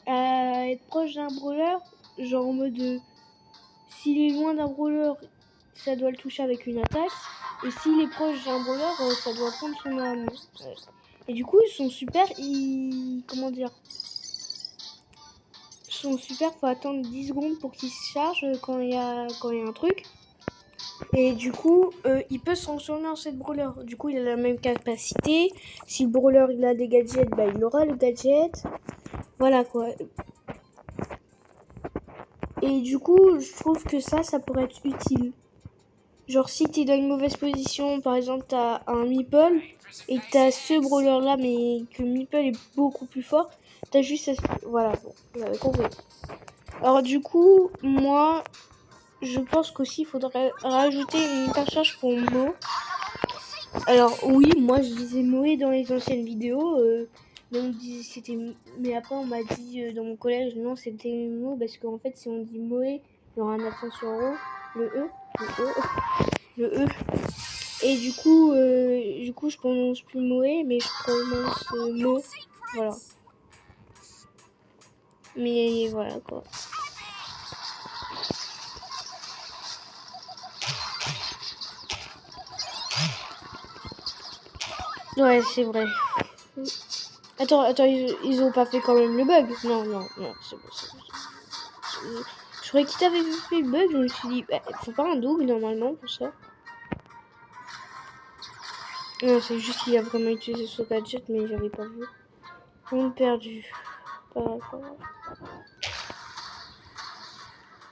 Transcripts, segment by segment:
à être proche d'un brawler, genre en mode s'il est loin d'un brawler, ça doit le toucher avec une attaque, et s'il est proche d'un brawler, ça doit prendre son âme. Et du coup, son super, comment dire, son super, faut attendre 10 secondes pour qu'il se charge quand il y a un truc. Et du coup, il peut se transformer en 7 brawler. Du coup, il a la même capacité. Si le brawler il a des gadgets, bah, il aura le gadget. Voilà quoi. Et du coup, je trouve que ça pourrait être utile. Genre, si t'es dans une mauvaise position, par exemple, t'as un Meeple et que t'as ce brawler là, mais que Meeple est beaucoup plus fort, t'as juste à... Voilà, bon, vous avez compris. Alors, du coup, moi, je pense qu'aussi il faudrait rajouter une hypercharge pour Mo. Alors oui, moi je disais Moé dans les anciennes vidéos, mais on disait c'était, mais après on m'a dit dans mon collège non c'était Mo parce qu'en fait si on dit Moé, il y aura un accent sur O, le E, et du coup je prononce plus Moé mais je prononce Mo, voilà. Mais voilà quoi. Ouais, c'est vrai. Attends, ils ont pas fait quand même le bug? Non, c'est bon. Je croyais qu'ils t'avaient fait le bug, je me suis dit, bah, faut pas un double normalement pour ça. Non, c'est juste qu'il a vraiment utilisé son gadget, mais j'avais pas vu. On perdu. Par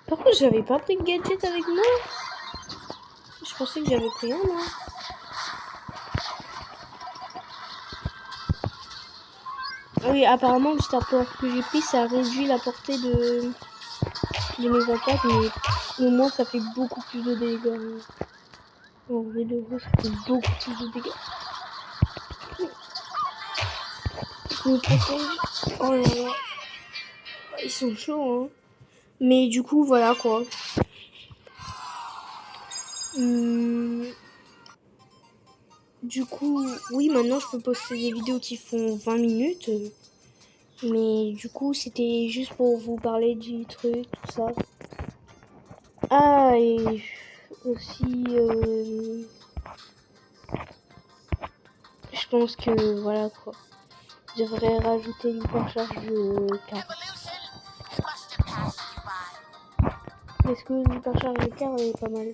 contre, j'avais pas pris de gadget avec moi. Je pensais que j'avais pris un, moi. Oui, apparemment, le Star Power que j'ai pris, ça réduit la portée de mes attaques, mais au moins, ça fait beaucoup plus de dégâts. En vrai de vrai, ça fait beaucoup plus de dégâts. Je me protège. Oh là là. Ils sont chauds, hein. Mais du coup, voilà quoi. Du coup, oui, maintenant je peux poster des vidéos qui font 20 minutes. Mais du coup, c'était juste pour vous parler du truc, tout ça. Ah, et aussi, je pense que voilà quoi. Je devrais rajouter l'hypercharge de carte. Est-ce que l'hypercharge de carte est pas mal?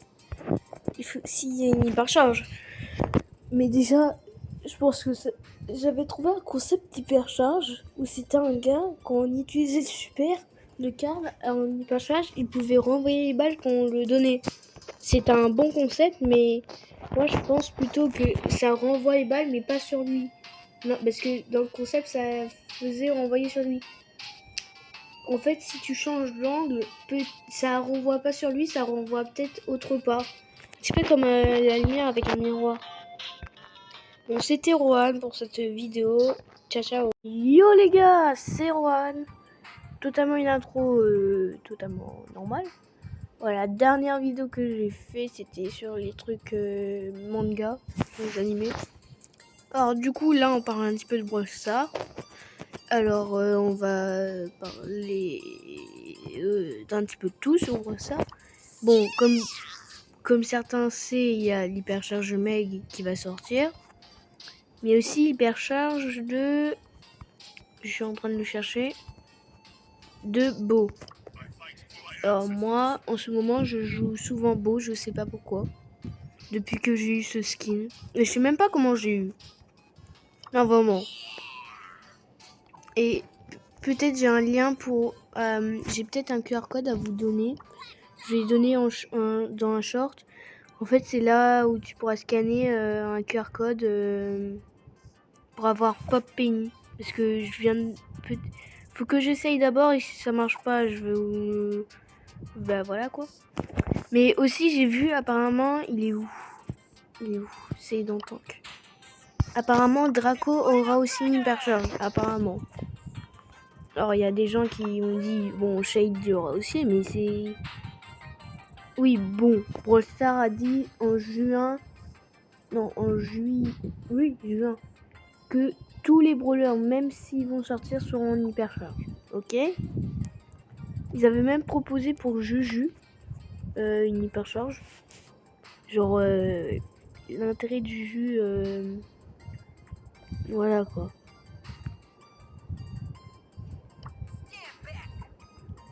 Il faut s'il y a une hypercharge. Mais déjà, je pense que j'avais trouvé un concept d'hypercharge où c'était un gars, quand on utilisait le super de Karl en hypercharge, il pouvait renvoyer les balles qu'on le donnait. C'est un bon concept, mais moi je pense plutôt que ça renvoie les balles, mais pas sur lui. Non, parce que dans le concept, ça faisait renvoyer sur lui. En fait, si tu changes l'angle, ça renvoie pas sur lui, ça renvoie peut-être autre part. Un petit peu comme la lumière avec un miroir. Bon, c'était Rohan pour cette vidéo. Ciao, ciao. Yo les gars, c'est Rohan. Totalement une intro totalement normale. Voilà, la dernière vidéo que j'ai fait, c'était sur les trucs manga, les animés. Alors du coup, là, on parle un petit peu de Brawl Stars. Alors, on va parler d'un petit peu de tout sur Brawl Stars. Bon, comme certains savent, il y a l'hypercharge Meg qui va sortir. Mais aussi l'hypercharge de... Je suis en train de le chercher. De Beau. Alors moi, en ce moment, je joue souvent Beau, je sais pas pourquoi. Depuis que j'ai eu ce skin. Mais je sais même pas comment j'ai eu. Non, vraiment. Et peut-être j'ai un lien pour... j'ai peut-être un QR code à vous donner. Je vais le donner dans un short. En fait, c'est là où tu pourras scanner un QR code pour avoir Pop Penny. Parce que je viens de... Faut que j'essaye d'abord et si ça marche pas, je vais... Bah voilà quoi. Mais aussi j'ai vu apparemment, il est où? C'est dans Tank. Apparemment Draco aura aussi une hypercharge, apparemment. Alors il y a des gens qui ont dit, bon Shade il aura aussi, mais c'est... Oui bon, Brawl Stars a dit en juin... Non, en juillet... Oui, juin. Que tous les brawlers, même s'ils vont sortir, seront en hypercharge. ok. Ils avaient même proposé pour Juju une hypercharge. Genre, l'intérêt du Juju, voilà quoi.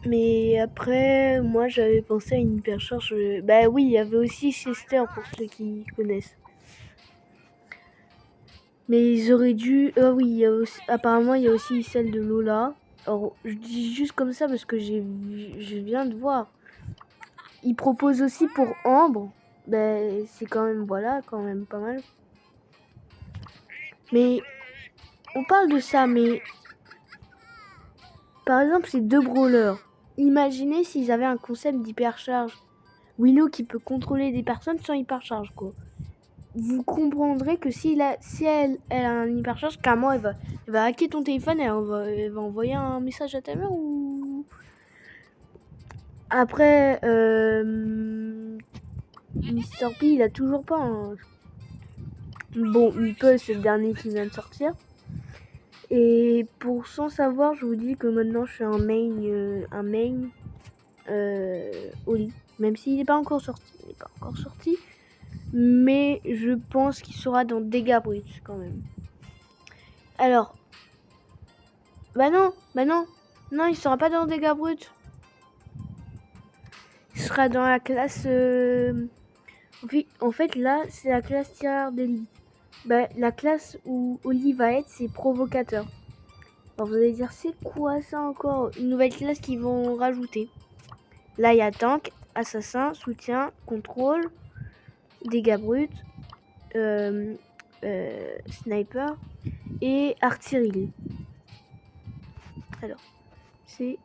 Mais après, moi j'avais pensé à une hypercharge. Bah oui, il y avait aussi Chester pour ceux qui connaissent. Mais ils auraient dû. Ah oui, il y a aussi... apparemment il y a aussi celle de Lola. Alors je dis juste comme ça parce que je viens de voir. Ils proposent aussi pour Ambre. Ben c'est quand même voilà, quand même pas mal. Mais on parle de ça, mais par exemple ces deux brawlers. Imaginez s'ils avaient un concept d'hypercharge. Willow qui peut contrôler des personnes sans hypercharge quoi. Vous comprendrez que si elle a un hypercharge, carrément elle va hacker ton téléphone et elle va envoyer un message à ta mère ou... Après, Mr. P il a toujours pas un... Bon, Meeple c'est le dernier qui vient de sortir. Et pour sans savoir, je vous dis que maintenant je suis un main Oli. Même s'il n'est pas encore sorti. Mais je pense qu'il sera dans Dégâts Bruts quand même. Alors, bah non, il sera pas dans Dégâts Bruts. Il sera dans la classe... En fait, là, c'est la classe tireur d'élite. Bah, la classe où Oli va être, c'est provocateur. Alors vous allez dire, c'est quoi ça encore? Une nouvelle classe qu'ils vont rajouter. Là, il y a tank, assassin, soutien, contrôle, dégâts bruts, sniper et artillerie. Alors, c'est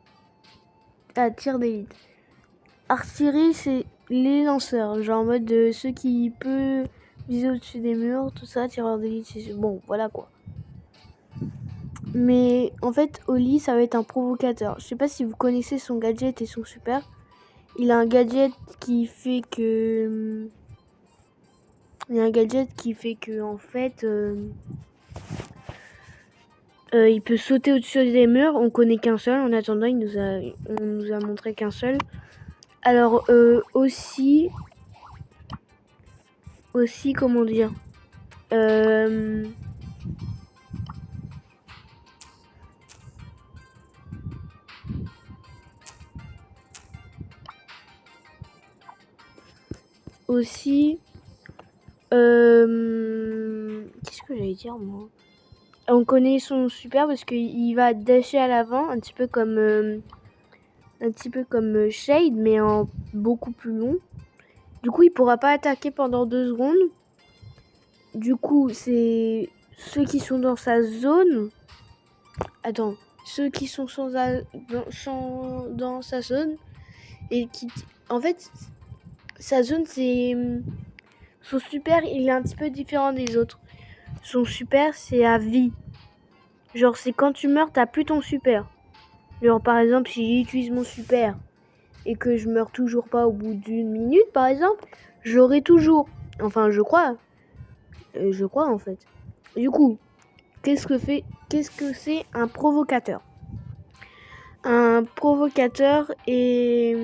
tir d'élite. Artillerie, c'est les lanceurs, genre en mode ceux qui peuvent viser au-dessus des murs, tout ça, tireur d'élite, c'est bon, voilà quoi. Mais en fait, Oli, ça va être un provocateur. Je sais pas si vous connaissez son gadget et son super. Il a un gadget qui fait que... en fait... il peut sauter au-dessus des murs. On connaît qu'un seul. En attendant, on nous a montré qu'un seul. Alors, aussi, comment dire... aussi... qu'est-ce que j'allais dire, moi? On connaît son super parce qu'il va dasher à l'avant, un petit peu comme Shade, mais en beaucoup plus long. Du coup, il pourra pas attaquer pendant 2 secondes. Du coup, c'est ceux qui sont dans sa zone. Attends, ceux qui sont dans sa zone et qui, en fait, sa zone c'est son super, il est un petit peu différent des autres. Son super, c'est à vie. Genre, c'est quand tu meurs, t'as plus ton super. Genre, par exemple, si j'utilise mon super et que je meurs toujours pas au bout d'1 minute, par exemple, j'aurai toujours. Enfin, je crois. Je crois, en fait. Du coup, qu'est-ce que c'est un provocateur? Un provocateur est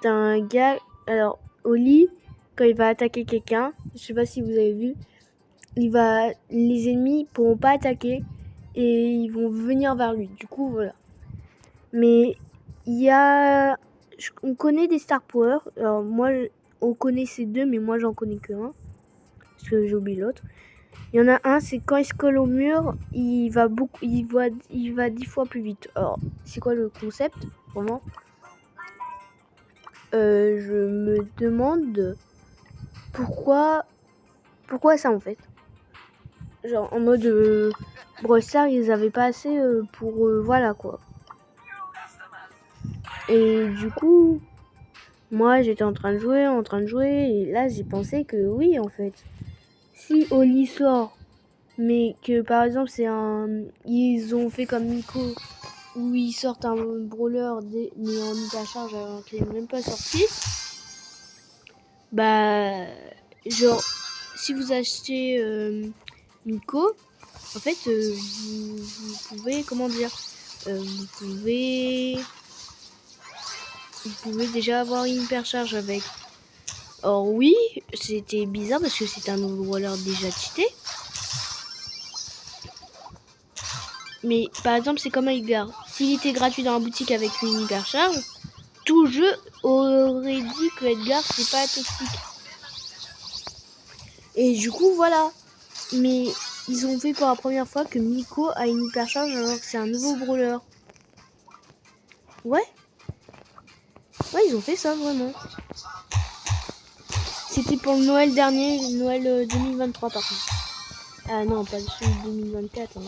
un gars... Alors, Oli, quand il va attaquer quelqu'un, je sais pas si vous avez vu, les ennemis pourront pas attaquer et ils vont venir vers lui. Du coup, voilà. Mais il y a... On connaît des Star Power. Alors, moi, on connaît ces deux, mais moi, j'en connais que un. Parce que j'ai oublié l'autre. Il y en a un, c'est quand il se colle au mur, il va 10 fois plus vite. Alors, c'est quoi le concept, vraiment? Je me demande pourquoi ça en fait. Genre en mode Brawl Stars, ils avaient pas assez pour voilà quoi. Et du coup, moi j'étais en train de jouer et là j'ai pensé que oui en fait. Si Oli sort, mais que par exemple ils ont fait comme Nico où ils sortent un brawler mais en hypercharge alors qu'il n'est même pas sorti. Bah genre si vous achetez Miko, en fait vous pouvez comment dire, vous pouvez déjà avoir une hypercharge avec. Or oui, c'était bizarre parce que c'est un nouveau brawler déjà cheaté. Mais par exemple, c'est comme Edgar. S'il était gratuit dans la boutique avec une hypercharge, tout jeu aurait dit que Edgar c'est pas toxique. Et du coup, voilà. Mais ils ont fait pour la première fois que Miko a une hypercharge alors que c'est un nouveau brawler. Ouais. Ouais, ils ont fait ça vraiment. C'était pour le Noël dernier, le Noël 2023 par contre. Ah non, pas celui de 2024. Hein.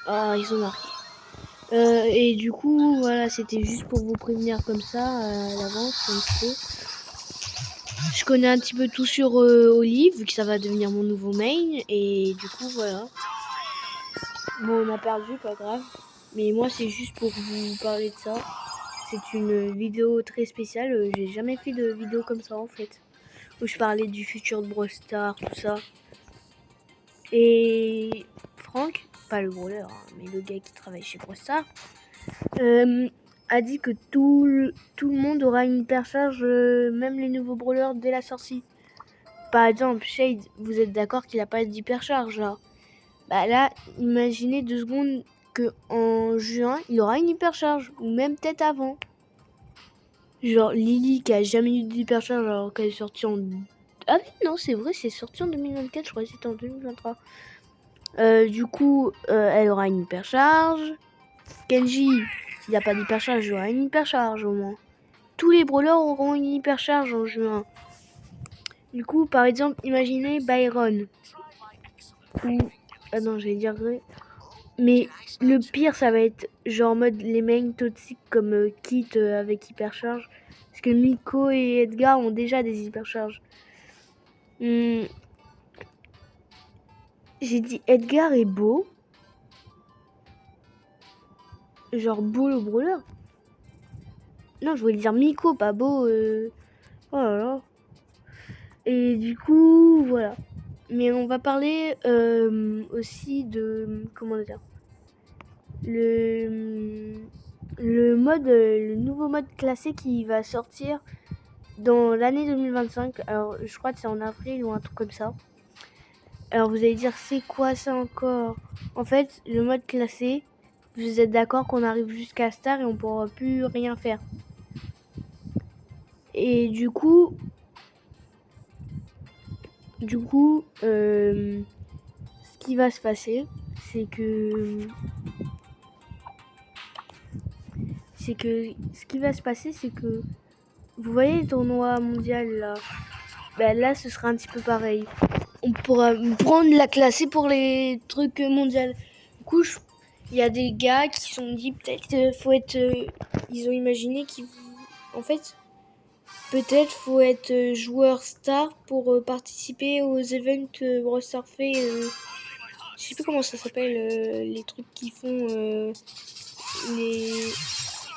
Ah, ils ont marqué. Et du coup, voilà, c'était juste pour vous prévenir comme ça à l'avance, un petit peu. Je connais un petit peu tout sur Olive, vu que ça va devenir mon nouveau main. Et du coup, voilà. Bon, on a perdu, pas grave. Mais moi, c'est juste pour vous parler de ça. C'est une vidéo très spéciale. J'ai jamais fait de vidéo comme ça, en fait. Où je parlais du futur de Brawl Stars, tout ça. Et Franck, pas le brawler, hein, mais le gars qui travaille chez Brawl Stars, a dit que tout le monde aura une hypercharge, même les nouveaux brawlers dès la sortie. Par exemple, Shade, vous êtes d'accord qu'il a pas d'hypercharge là? Bah là, imaginez 2 secondes que en juin, il aura une hypercharge, ou même peut-être avant. Genre Lily qui a jamais eu d'hypercharge alors qu'elle est sortie en... Ah oui, non, c'est vrai, c'est sorti en 2024, je crois que c'était en 2023. Du coup, elle aura une hypercharge. Kenji, il n'a pas d'hypercharge, il aura une hypercharge au moins. Tous les brawlers auront une hypercharge en juin. Du coup, par exemple, imaginez Byron. Ou... Ah non, j'allais dire vrai. Mais le pire, ça va être genre en mode les mains toxiques comme Kit avec hypercharge. Parce que Miko et Edgar ont déjà des hypercharges. J'ai dit Edgar est beau. Genre beau le brawler. Non, je voulais dire Miko, pas beau. Oh là là. Et du coup, voilà. Mais on va parler aussi de... Comment dire? Le nouveau mode classé qui va sortir dans l'année 2025. Alors, je crois que c'est en avril ou un truc comme ça. Alors, vous allez dire, c'est quoi ça encore? En fait, le mode classé, vous êtes d'accord qu'on arrive jusqu'à Star et on pourra plus rien faire. Et du coup, ce qui va se passer, c'est que vous voyez le tournoi mondial là, ben là ce sera un petit peu pareil. On pourra prendre la classée pour les trucs mondiaux. Du coup, il y a des gars qui se sont dit peut-être faut être, ils ont imaginé en fait, peut-être faut être joueur star pour participer aux events Brawl Stars fait. Je sais plus comment ça s'appelle, les trucs qui font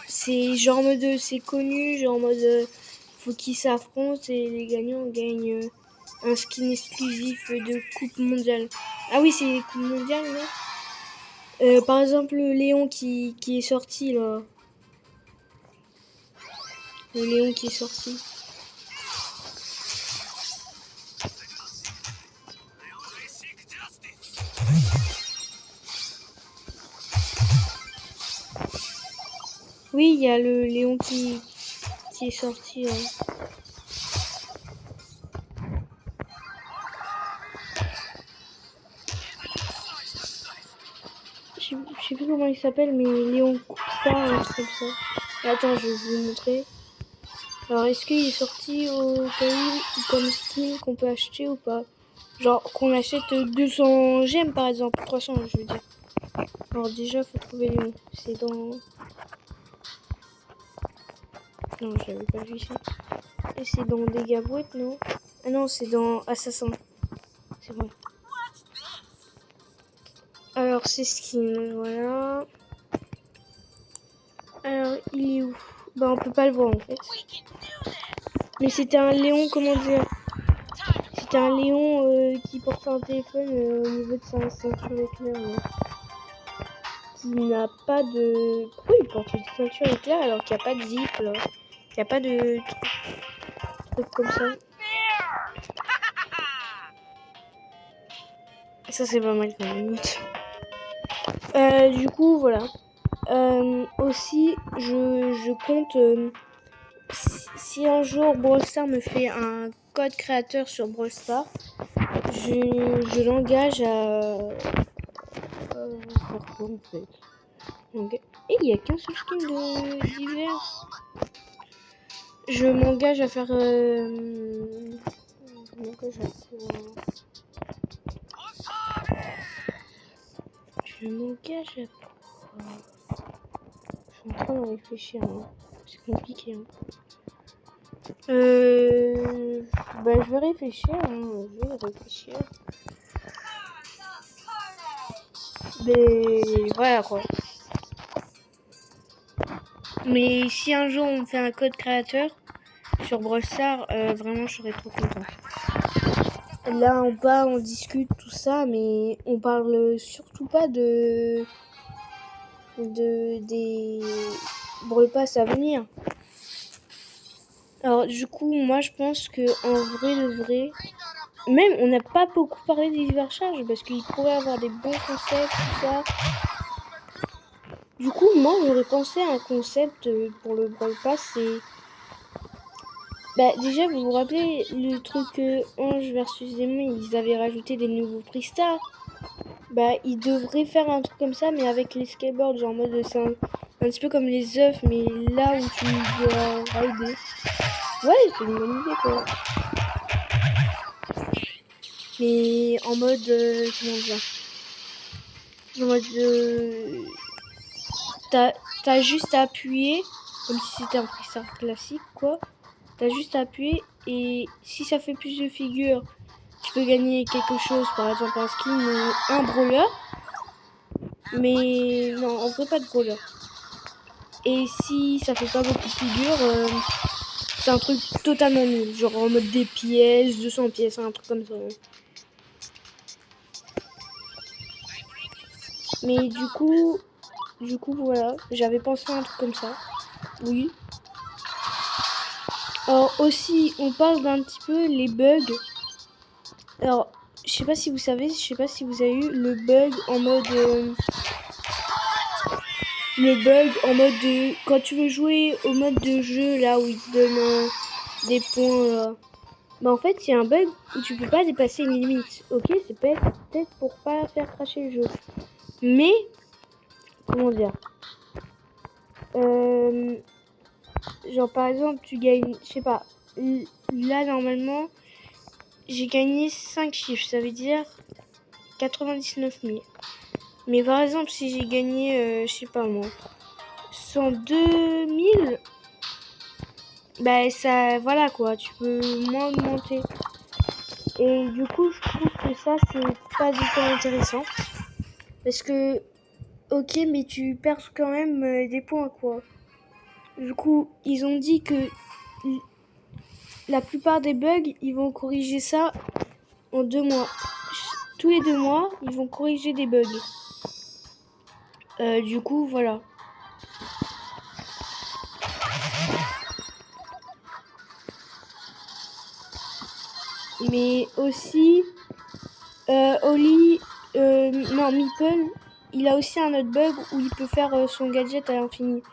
c'est genre mode c'est connu, genre mode faut qu'ils s'affrontent et les gagnants gagnent un skin exclusif de coupe mondiale. Ah oui, c'est coupe mondiale là. Par exemple le Léon qui est sorti là. Le Léon qui est sorti. Oui, il y a le Léon qui est sorti. Je sais plus comment il s'appelle, mais Léon coupe ça, comme ça. Et attends, je vais vous montrer. Alors, est-ce qu'il est sorti au cahier comme skin qu'on peut acheter ou pas? Genre, qu'on achète 200 gemmes par exemple, 300 je veux dire. Alors déjà, faut trouver Léon. C'est dans... Non, j'avais pas vu ici. Et c'est dans Dégâts bruts, non? Ah non, c'est dans Assassin. C'est vrai. Alors, c'est skin, voilà. Alors, il est où? Bah, on peut pas le voir en fait. Mais c'était un Léon, comment dire? c'était un Léon qui portait un téléphone au niveau de sa ceinture éclair. Qui n'a pas de... Pourquoi il porte une ceinture éclair alors qu'il n'y a pas de zip là? Il n'y a pas de truc comme ça. Ça c'est pas mal quand même. Du coup voilà. Aussi je compte si un jour Brawl Stars me fait un code créateur sur Brawl Stars, je l'engage à faire quoi en fait. Et il n'y a qu'un seul skin d'hiver. Je m'engage à faire Je m'engage à quoi? Je suis en train de réfléchir. Hein. C'est compliqué. Hein. Je vais réfléchir. Hein. Mais voilà quoi. Mais si un jour on me fait un code créateur sur Brawl Stars, vraiment je serais trop content. Là on discute tout ça, mais on parle surtout pas des Brawl Pass à venir. Alors du coup moi je pense que en vrai de vrai, même on n'a pas beaucoup parlé des hypercharges parce qu'il pourrait avoir des bons concepts, tout ça. Du coup moi j'aurais pensé à un concept pour le Brawl Pass, c'est déjà vous vous rappelez le truc Ange versus Démon, ils avaient rajouté des nouveaux prix stars. Ils devraient faire un truc comme ça mais avec les skateboards, genre en mode c'est un petit peu comme les œufs mais là où tu dois rider. Ouais, c'est une bonne idée quoi. Mais en mode comment dire, en mode t'as juste à appuyer comme si c'était un prix classique quoi. T'as juste à appuyer et si ça fait plus de figures, tu peux gagner quelque chose, par exemple un skin ou un brawler. Mais non, en vrai pas de brawler. Et si ça fait pas beaucoup de figures, c'est un truc totalement nul, genre en mode des pièces, 200 pièces, un truc comme ça. Mais du coup voilà, j'avais pensé à un truc comme ça. Oui. Alors aussi, on parle d'un petit peu les bugs. Alors, je sais pas si vous savez, je sais pas si vous avez eu le bug en mode quand tu veux jouer au mode de jeu là où il te donne des points. En fait, c'est un bug où tu peux pas dépasser une limite. Ok, c'est peut-être pour pas faire cracher le jeu. Mais comment dire, genre par exemple tu gagnes, je sais pas, là normalement j'ai gagné 5 chiffres, ça veut dire 99 000. Mais par exemple si j'ai gagné, je sais pas moi, 102 000, ça, voilà quoi, tu peux moins augmenter. Et du coup je trouve que ça c'est pas du tout intéressant. Parce que, ok, mais tu perds quand même des points quoi. Du coup, ils ont dit que la plupart des bugs, ils vont corriger ça en 2 mois. Tous les 2 mois, ils vont corriger des bugs. Du coup, voilà. Mais aussi, Oli, non, Meeple, il a aussi un autre bug où il peut faire son gadget à l'infini.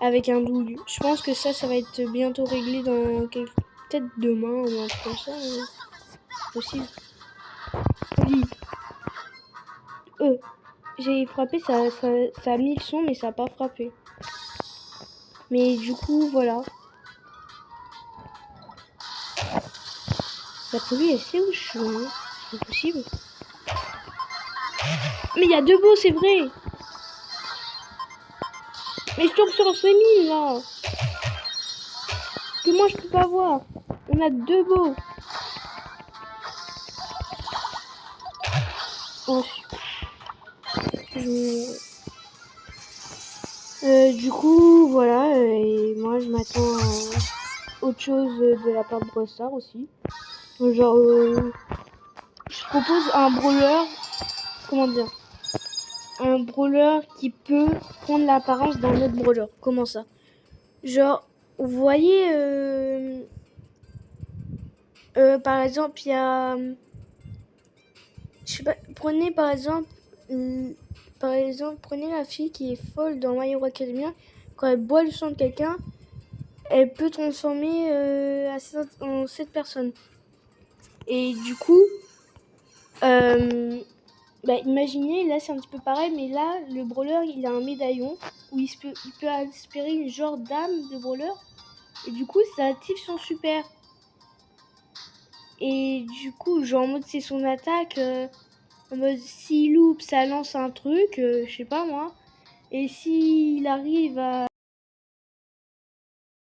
Avec un double. Je pense que ça va être bientôt réglé dans peut-être demain ou un truc comme ça. Possible. Oui. J'ai frappé, ça a mis le son, mais ça n'a pas frappé. Mais du coup, voilà. La police, elle sait où je suis, hein. C'est possible. Mais il y a 2 beaux, c'est vrai. Mais je tombe sur ces mines, là. Que moi, je peux pas voir. On a 2 beaux. Oh. Du coup, voilà. Et moi, je m'attends à autre chose de la part de Brawl Stars aussi. Genre, je propose un brawler, comment dire, un brawler qui peut prendre l'apparence d'un autre brawler. Comment ça? Genre, vous voyez, par exemple, il y a, je sais pas, prenez par exemple, prenez la fille qui est folle dans My Hero Academia. Quand elle boit le sang de quelqu'un, elle peut transformer en cette personne. Et du coup, imaginez, là c'est un petit peu pareil, mais là, le brawler, il a un médaillon où il peut aspirer une genre d'âme de brawler. Et du coup, ça active son super. Et du coup, genre en mode c'est son attaque, en mode s'il loupe, ça lance un truc, je sais pas moi. Et s'il arrive à